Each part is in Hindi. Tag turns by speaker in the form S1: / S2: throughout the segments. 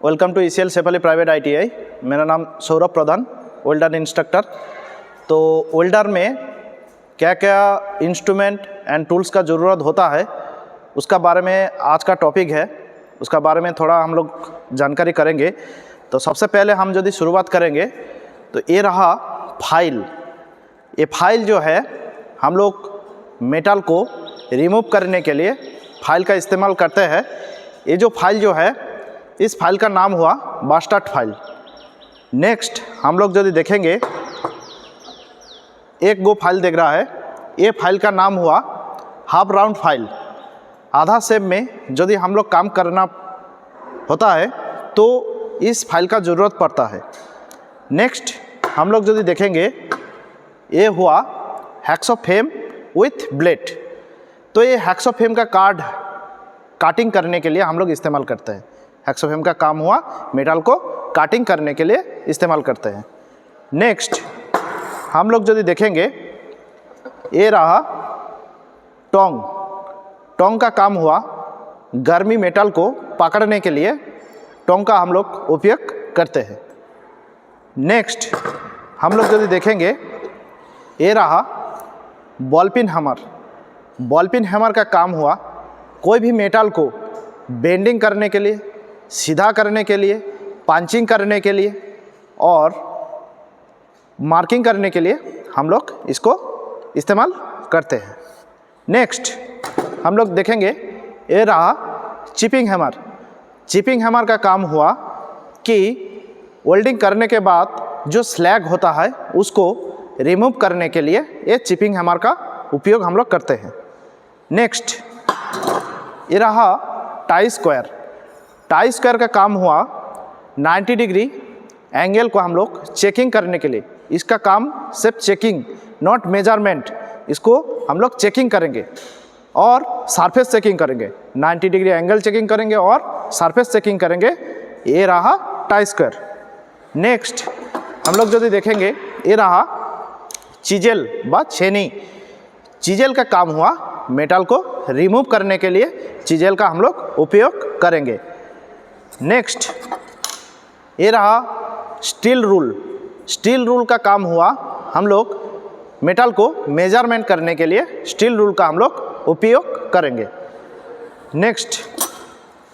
S1: Welcome to ECL Sefali private ITI। मेरा नाम सौरभ प्रधान, वेल्डर इंस्ट्रक्टर। तो वेल्डर में क्या क्या इंस्ट्रूमेंट एंड टूल्स का ज़रूरत होता है उसका बारे में आज का टॉपिक है, उसका बारे में थोड़ा हम लोग जानकारी करेंगे। तो सबसे पहले हम यदि शुरुआत करेंगे तो ये रहा फाइल। ये फाइल जो है हम लोग मेटल को रिमूव करने के लिए फाइल का इस्तेमाल करते हैं। ये जो फाइल जो है इस फाइल का नाम हुआ बास्टर्ड फाइल। नेक्स्ट हम लोग यदि देखेंगे एक गो फाइल देख रहा है, ये फाइल का नाम हुआ हाफ राउंड फाइल। आधा शेप में यदि हम लोग काम करना होता है तो इस फाइल का ज़रूरत पड़ता है। नेक्स्ट हम लोग यदि देखेंगे ये हुआ हेक्सोफेम विथ ब्लेड। तो ये हेक्सोफेम का काटिंग करने के लिए हम लोग इस्तेमाल करते हैं। हेक्सोफेम का काम हुआ मेटल को काटिंग करने के लिए इस्तेमाल करते हैं। नेक्स्ट हम लोग यदि देखेंगे ये रहा टोंग का काम हुआ गर्मी मेटल को पकड़ने के लिए टोंग का हम लोग उपयोग करते हैं। नेक्स्ट हम लोग यदि देखेंगे ये रहा ball pin hammer. Ball pin hammer का काम हुआ कोई भी मेटल को बेंडिंग करने के लिए, सीधा करने के लिए, पंचिंग करने के लिए और मार्किंग करने के लिए हम लोग इसको इस्तेमाल करते हैं। नेक्स्ट हम लोग देखेंगे ये रहा चिपिंग हैमर। चिपिंग हैमर का काम हुआ कि वेल्डिंग करने के बाद जो स्लैग होता है उसको रिमूव करने के लिए ये चिपिंग हैमर का उपयोग हम लोग करते हैं। नेक्स्ट ये रहा टाई स्क्वायर। टाई स्क्वायर का काम हुआ 90 डिग्री एंगल को हम लोग चेकिंग करने के लिए, इसका काम सिर्फ चेकिंग नॉट मेजरमेंट, इसको हम लोग चेकिंग करेंगे और सरफेस चेकिंग करेंगे। 90 डिग्री एंगल चेकिंग करेंगे और सरफेस चेकिंग करेंगे। ये रहा टाई स्क्वायर। नेक्स्ट हम लोग यदि देखेंगे ये रहा चिजेल व छेनी। चिजेल का काम हुआ मेटल को रिमूव करने के लिए चिजेल का हम लोग उपयोग करेंगे। नेक्स्ट ये रहा स्टील रूल। स्टील रूल का काम हुआ हम लोग मेटल को मेजरमेंट करने के लिए स्टील रूल का हम लोग उपयोग करेंगे। नेक्स्ट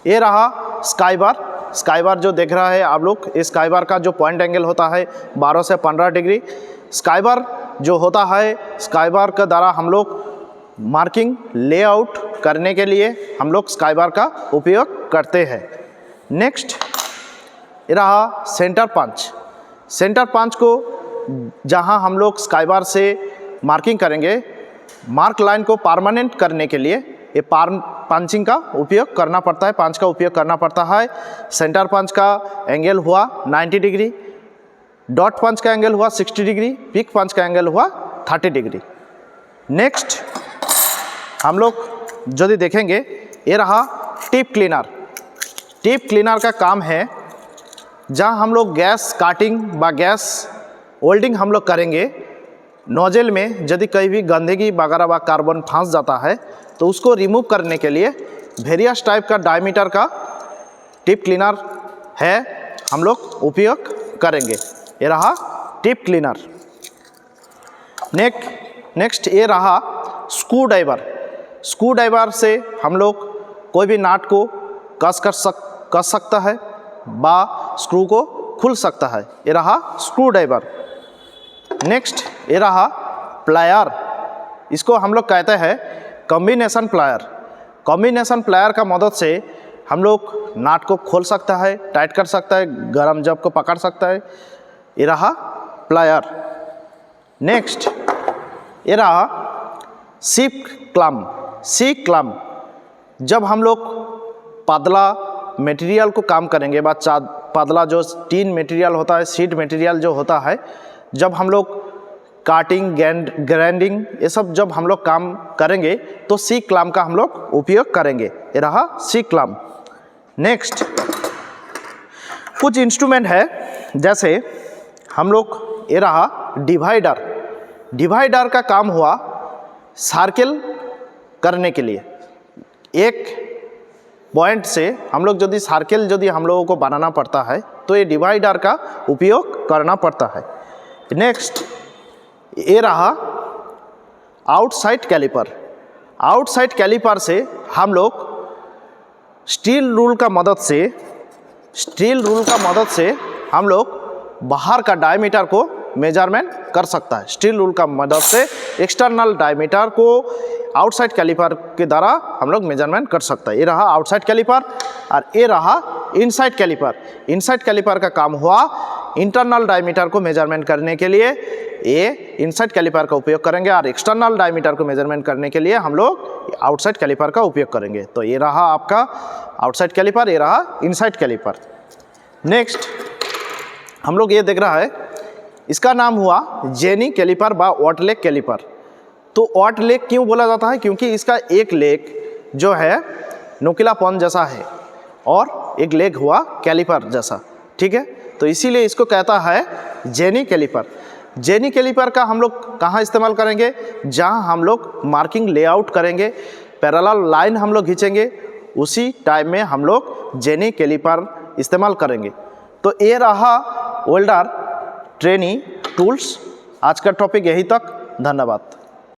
S1: ये रहा स्काई बार। स्काई बार जो देख रहा है आप लोग, इस स्काई बार का जो पॉइंट एंगल होता है 12 से 15 डिग्री। स्काई बार जो होता है, स्काई बार के द्वारा हम लोग मार्किंग लेआउट करने के लिए हम लोग स्काई बार का उपयोग करते हैं। नेक्स्ट ये रहा सेंटर पंच। सेंटर पंच को जहां हम लोग स्काई बार से मार्किंग करेंगे, मार्क लाइन को परमानेंट करने के लिए ये पंचिंग का उपयोग करना पड़ता है, पंच का उपयोग करना पड़ता है। सेंटर पंच का एंगल हुआ 90 डिग्री, डॉट पंच का एंगल हुआ 60 डिग्री, पिक पंच का एंगल हुआ 30 डिग्री। नेक्स्ट हम लोग यदि देखेंगे ये रहा टिप क्लीनर। टिप क्लीनर का काम है जहां हम लोग गैस काटिंग व गैस वेल्डिंग हम लोग करेंगे, नोजल में यदि कहीं भी गंदगी वगैरह व कार्बन फंस जाता है तो उसको रिमूव करने के लिए वेरियस टाइप का डायमीटर का टिप क्लीनर है, हम लोग उपयोग करेंगे। ये रहा टिप क्लीनर। नेक्स्ट ये रहा स्क्रू ड्राइवर। स्क्रू ड्राइवर से हम लोग कोई भी नाट को कस सकता है बा स्क्रू को खुल सकता है। ये रहा स्क्रू ड्राइवर। नेक्स्ट ये रहा प्लायर। इसको हम लोग कहते हैं कॉम्बिनेशन प्लायर। कॉम्बिनेशन प्लायर का मदद से हम लोग नाट को खोल सकता है, टाइट कर सकता है, गरम जब को पकड़ सकता है। ये रहा प्लायर। नेक्स्ट ये रहा सी क्लम। जब हम लोग पतला मटेरियल को काम करेंगे, पतला जो टीन मटेरियल होता है, शीट मटेरियल जो होता है, जब हम लोग काटिंग ग्राइंडिंग ये सब जब हम लोग काम करेंगे तो सी क्लम का हम लोग उपयोग करेंगे। ये रहा सी क्लम। नेक्स्ट कुछ इंस्ट्रूमेंट है, जैसे हम लोग ये रहा डिवाइडर। डिवाइडर का काम हुआ सर्किल करने के लिए। एक पॉइंट से हम लोग यदि सर्किल यदि हम लोगों को बनाना पड़ता है तो ये डिवाइडर का उपयोग करना पड़ता है। नेक्स्ट ये रहा आउटसाइड कैलिपर। आउटसाइड कैलिपर से हम लोग स्टील रूल का मदद से हम लोग बाहर का डायमीटर को मेजरमेंट कर सकता है। स्टील रूल का मदद से एक्सटर्नल डायमीटर को आउटसाइड कैलिपर के द्वारा हम लोग मेजरमेंट कर सकता है। ये रहा आउटसाइड कैलिपर और ये रहा इनसाइड कैलिपर। इनसाइड कैलिपर का काम हुआ इंटरनल डायमीटर को मेजरमेंट करने के लिए ये इनसाइड कैलिपर का उपयोग करेंगे और एक्सटर्नल डायमीटर को मेजरमेंट करने के लिए हम लोग आउटसाइड कैलिपर का उपयोग करेंगे। तो ये रहा आपका आउटसाइड कैलिपर, ये रहा इनसाइड कैलिपर। नेक्स्ट हम लोग ये देख रहा है, इसका नाम हुआ जेनी कैलिपर व वाट लेग कैलिपर। तो वाट लेग क्यों बोला जाता है? क्योंकि इसका एक लेग जो है नुकीलापन जैसा है और एक लेग हुआ कैलिपर जैसा, ठीक है। तो इसीलिए इसको कहता है जेनी कैलिपर। जेनी कैलिपर का हम लोग कहाँ इस्तेमाल करेंगे? जहाँ हम लोग मार्किंग लेआउट करेंगे, पैरेलल लाइन हम लोग खींचेंगे, उसी टाइम में हम लोग जेनी कैलिपर इस्तेमाल करेंगे। तो ये रहा वेल्डर ट्रेनी टूल्स। आज का टॉपिक यही तक। धन्यवाद।